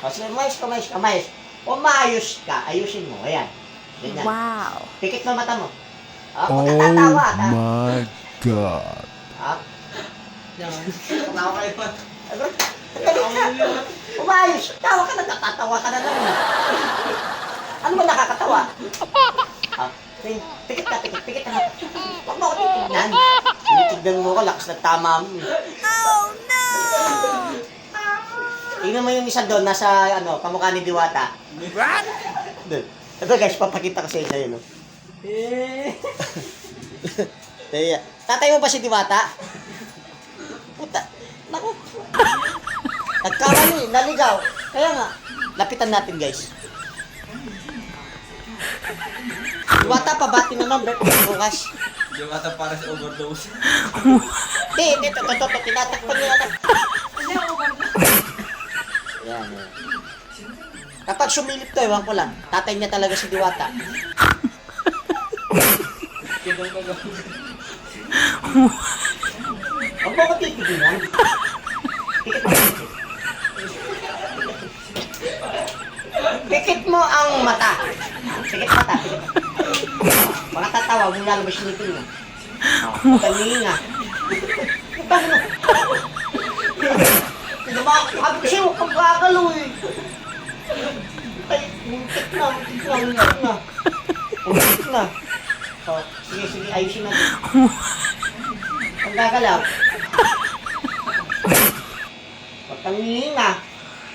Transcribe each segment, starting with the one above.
O, sige, umayos. Umayos ka, ayusin mo. Ayan. Ganyan. Wow. Pikit mo mata mo. Huwag ka tatawa. My God. Yan. Tatawa kayo pa. Umayos. Tawa ka na, natatawa ka na naman. Ano ba nakakatawa? Pikit ka na. Huwag mo ako titignan. Tinitignan mo ko, lakas na tama mo. Oh no! Tingnan mo yung isa doon, nasa kamukha ni Diwata. What? Doon. Ito guys, papakita ko sa inyo yun. Tatay mo ba si Diwata? Puta. Naku. Nagkamali, naligaw. Kaya nga, lapitan natin guys. Diwata, pabati na ng birthday bukas. Diwata para sa overdose. Hindi, totoo, tinatakpan nila na. Yan. Kapag sumilip to, ewan ko lang, tatay niya talaga si Diwata. Huwag mo ko titigilan. Pikit mo ang mata. Pikit mata. Mga tatawa, huwag mo lalabas yung ngipin mo. Pagkalingi nga. Paano mo? Sabi ko sa'yo, huwag kang gagalaw eh. Ay, muntik na. Muntik na. So, sige, ayusin natin. Ang gagalaw. Huwag kang hihinga.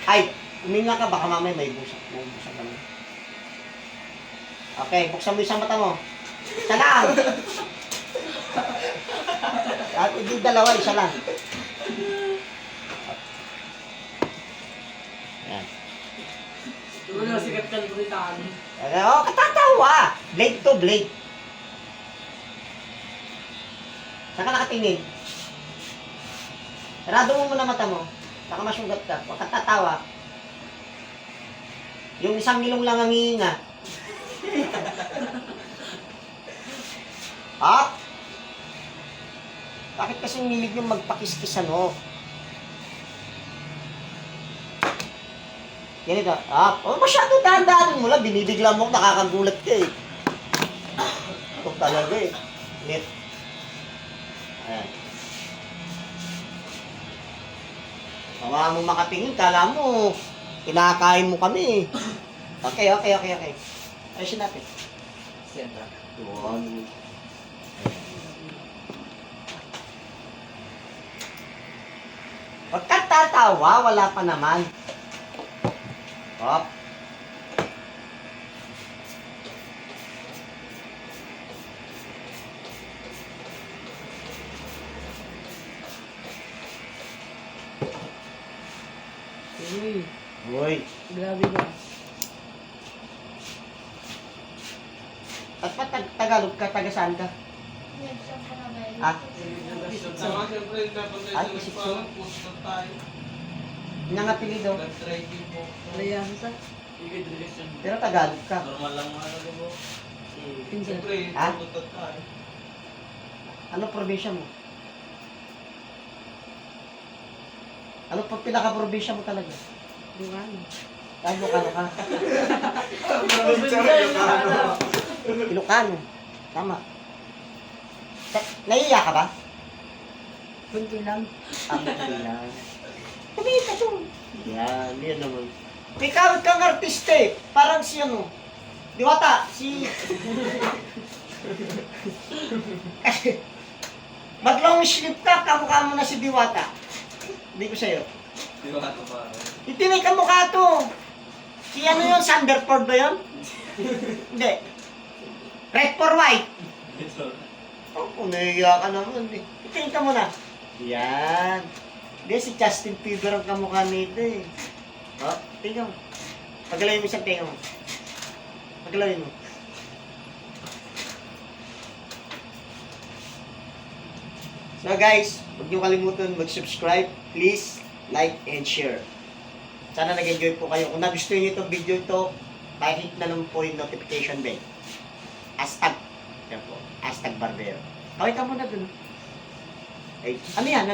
Ay, huminga ka, baka mamaya may busak. Busak ka na. Okay, buksan mo isang mata mo. Isa lang. At hindi dalawa, isa lang. Yan. Wala, sikat ka nito itaan. Oh, katatawa! Blade to blade. Saan ka nakatingin? Sarado mo muna mata mo. Baka masugat ka. Huwag katatawa. Yung isang ilong lang ang hihinga. Bakit kasi nilig yung magpakiskis ano? Ganito. Masyado dahan-dahanin mo lang. Binibigla mo, nakakagulat ka eh. Ito talaga eh. Net. Ayan. Baka mo makatingin, kala mo, kinakain mo kami. Okay. Ayusin natin. Siyempre. Yun. Huwag ka tatawa, wala pa naman. Hop. Uy. Grabe ba? At pa Tagalog ka, taga saan ka? Siyempre, dapat tayo Isip ko. parang pusto tayo. Nangapilido. Nag-tracking po. Alianza. Ikid-relation. Pero Tagalog ka. Normal lang mga ano po. Pinsan. Siyempre, Ha? pumunta tayo. Ano probinsya mo? Ano pa pinaka-probinsya mo talaga? Bungano. Ay, Ilocano ka. Ilocano. Tama. Naiiyak ka ba? Kunti lang. Hindi lang. Sabihin ka doon. Yan naman. Ikaw kang artista eh. Parang si ano. Diwata, si... Mag-long sleeve ka, kamukha mo na si Diwata. Hindi ko sa'yo. Diwata pa. Hindi may kamukha to. Si ano yun, Sanderford ba yun? Hindi. Red for white. Oh, nahiya ka naman eh. Itingin ka muna. Yan. Hindi, si Justin Bieber ang kamukha nito eh. Tingnan mo. Pagalawin mo isang tenga mo. Pagalawin mo. So guys, huwag niyo kalimutan mag-subscribe. Please, like and share. Sana nag-enjoy po kayo. Kung nagustuhan niyo itong video ito, pakihit na lang po yung notification bell. Hashtag. Yan po. Hashtag Barbero. Okay ka muna dun. Ay, ano yan?